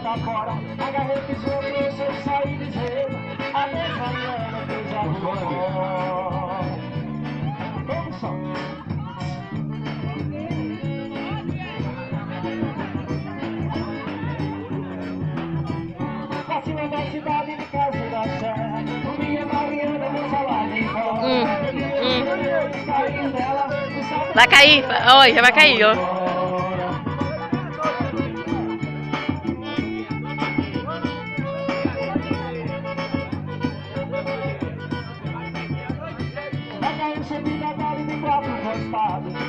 porta fora. Agarrei que sua trouxe e saí dizendo adeus Mariana, que eu já vou embora. Vamos só. Na cima da cidade de casa da serra, comia Mariana no salário de fora. Vai cair, olha, já vai cair, ó.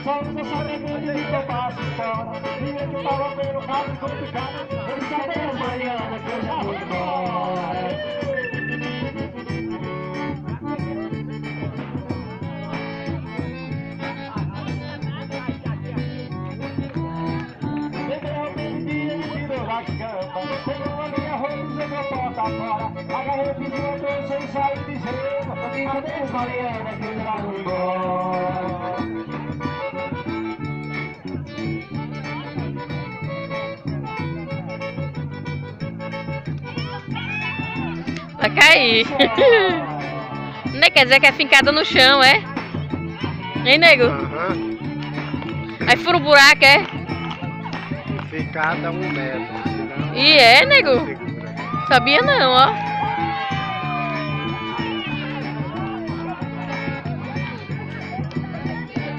Só não só bebendo de que eu passo fora. Ninguém que tava vendo o caso complicado. Ele só tem as Mariana que eu já vou embora. Bebeu aquele dia e virou na cama. Pegou a minha roupa e jogou porta fora. Agarrei, fiz uma dança e saí dizendo adeus Mariana que eu já vou embora. Vai cair. Não quer dizer que é fincada no chão, é? Hein, nego? Aí fura o buraco, é? Fincada 1 metro. Senão E é, nego? segura. Sabia não, ó.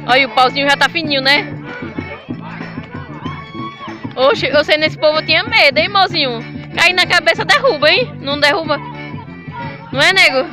Olha, o pauzinho já tá fininho, né? Oxe, eu sei, nesse povo eu tinha medo, hein, mozinho? Cair na cabeça derruba, hein? Não derruba? Não é, nego?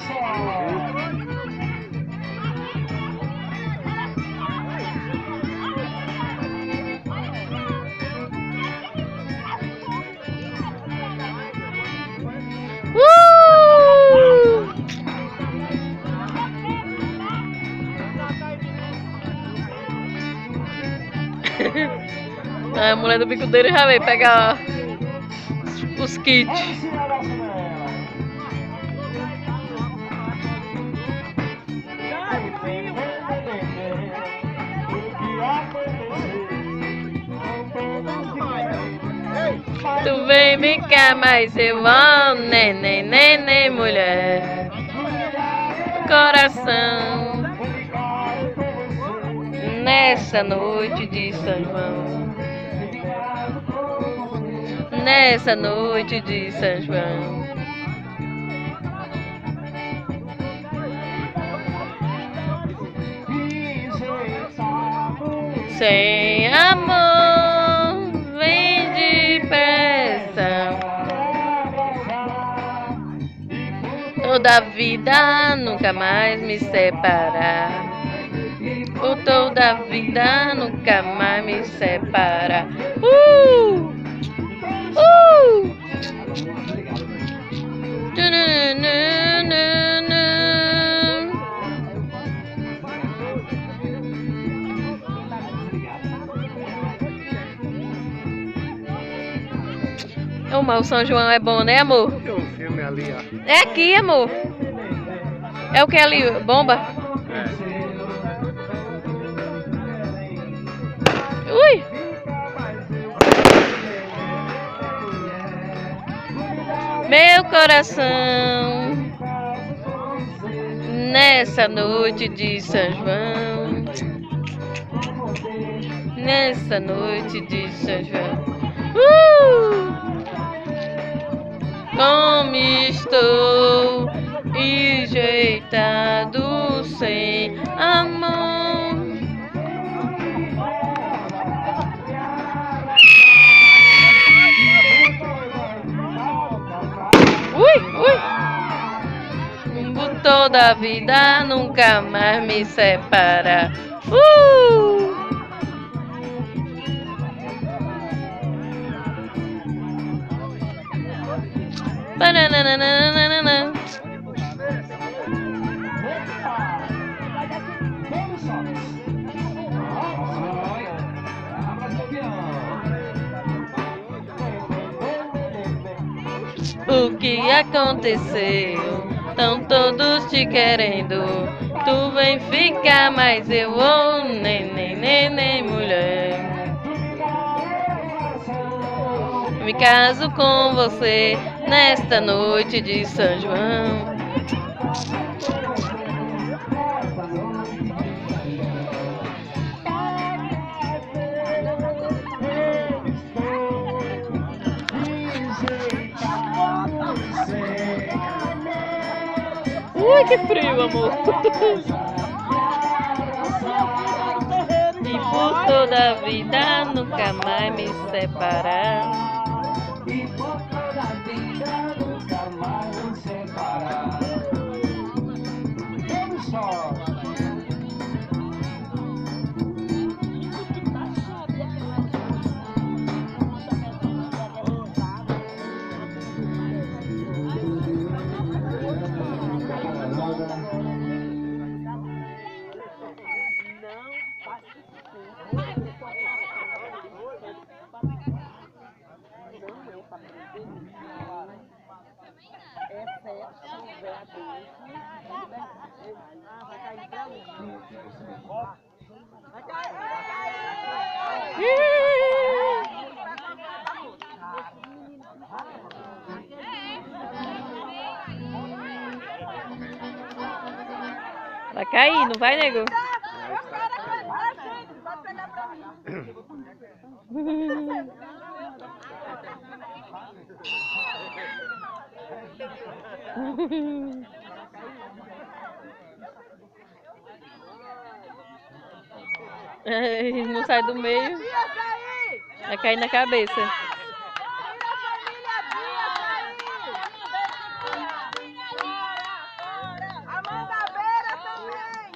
A mulher do bicudeiro já veio pegar os kits. Tu vem brincar, mas eu vou, neném, neném, mulher. Coração, nessa noite de São João. Nessa noite de São João. Sem amor, vem depressa. Toda a vida nunca mais me separar. O toda a vida nunca mais me separa. Ô, mas o São João é bom, né, amor? Tem um filme ali, ó. É aqui, amor. É o que ali? Bomba? Ui! Meu coração, nessa noite de São João. Nessa noite de São João. Como estou enjeitado sem amor. Toda a vida nunca mais me separa. Bananana. O que aconteceu? Tão todos te querendo. Tu vem ficar, mas eu vou, neném, neném, mulher. Me caso com você nesta noite de São João. Ui, que frio, amor. E por toda a vida nunca mais me separar. E por toda a vida nunca mais nos separar. Vamos só. Vai cair, não vai, nego? Não sai do meio. Vai cair na cabeça. A mangabeira também.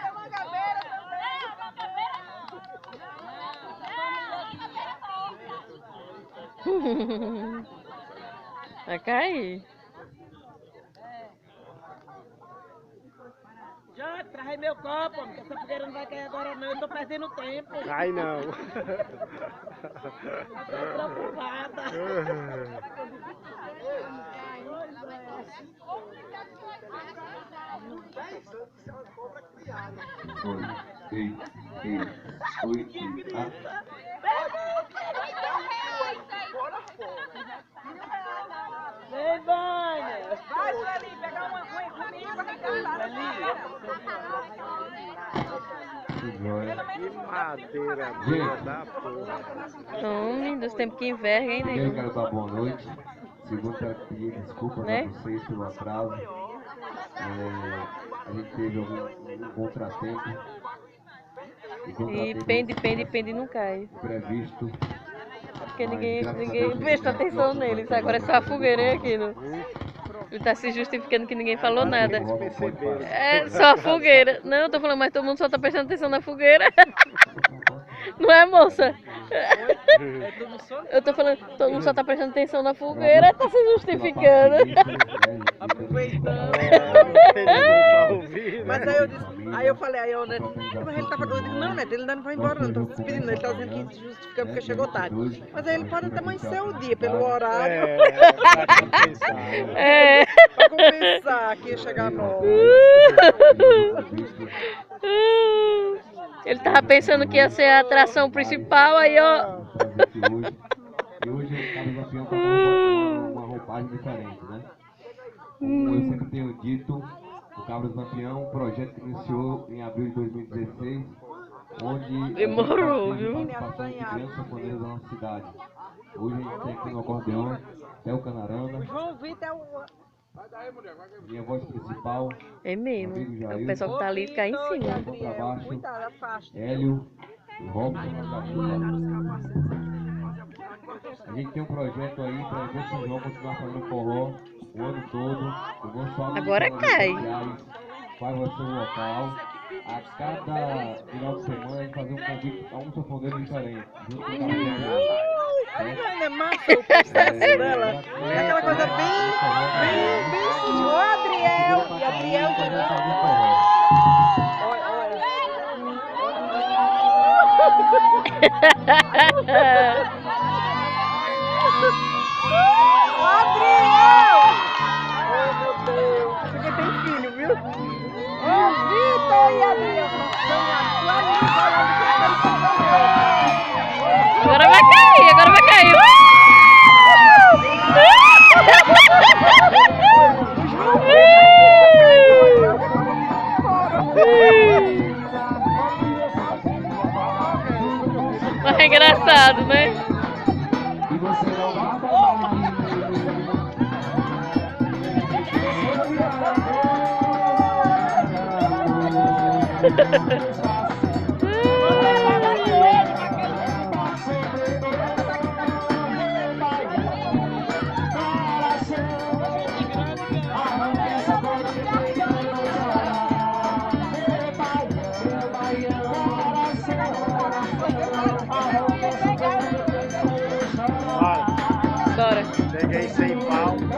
A mangabeira também. Vai cair. Já, traz meu copo, amiga. Essa fogueira não vai cair agora não, eu tô perdendo tempo. Ai, não. Tô preocupada. Vem, Vânia. Vai, Sueli, pegar uma coisa comigo e Que madeira boa da porra. Homem dos tempos que enverga, hein, Primeiro nego? quero dar boa noite. Segundo, quero pedir desculpas Né? a vocês pelo atraso. A gente teve um contratempo. E pende, não cai. Previsto. Porque ninguém presta atenção nele. Isso agora é só a fogueira aqui. Ele tá se justificando que ninguém falou nada. É só a fogueira. Não, eu tô falando, mas todo mundo só tá prestando atenção na fogueira. Não é, moça? Eu tô falando, todo mundo só tá prestando atenção na fogueira, tá se justificando. aproveitando. Mas aí eu disse, aí eu falei, mas ele tava doido. Não, Neto, ele ainda não vai embora, não, tô se despedindo. Ele tá dizendo que se justifica porque chegou tarde. Mas aí ele pode até amanhecer o dia pelo horário. É. Pra compensar que ia chegar novo. Ele tava pensando que ia ser a atração principal, aí ó. E hoje o Carlos Lampião tá com uma roupagem diferente, né? Como eu sempre tenho dito, o Carlos Lampião, um projeto que iniciou em abril de 2016, onde Demorou, viu? a participação de crianças sanfoneiras da nossa cidade. Hoje a gente tem aqui no acordeão, Theo Canarana, João Vitor é o... minha voz principal, É mesmo. amigo O Jair, pessoal que tá ali cai em cima. contrabaixo, Cuidado, afasta. Hélio, Robson, a gente tem um projeto aí para ver se o João continuar fazendo forró o ano todo. Eu vou só Agora nas cai. redes sociais, qual vai ser o local. A cada final de semana a gente fazer um convite a um sanfoneiro diferente. Junto com o Carlos Ainda é massa o processo dela. É aquela coisa bem assim. Ô, Adriel. E Adriel também. Adriel! Oh, meu Deus. Porque tem filho, viu? Ô, Vitor e Adriel. Agora vai cair, agora vai cair. engraçado, né? E você não mata mais. Você não me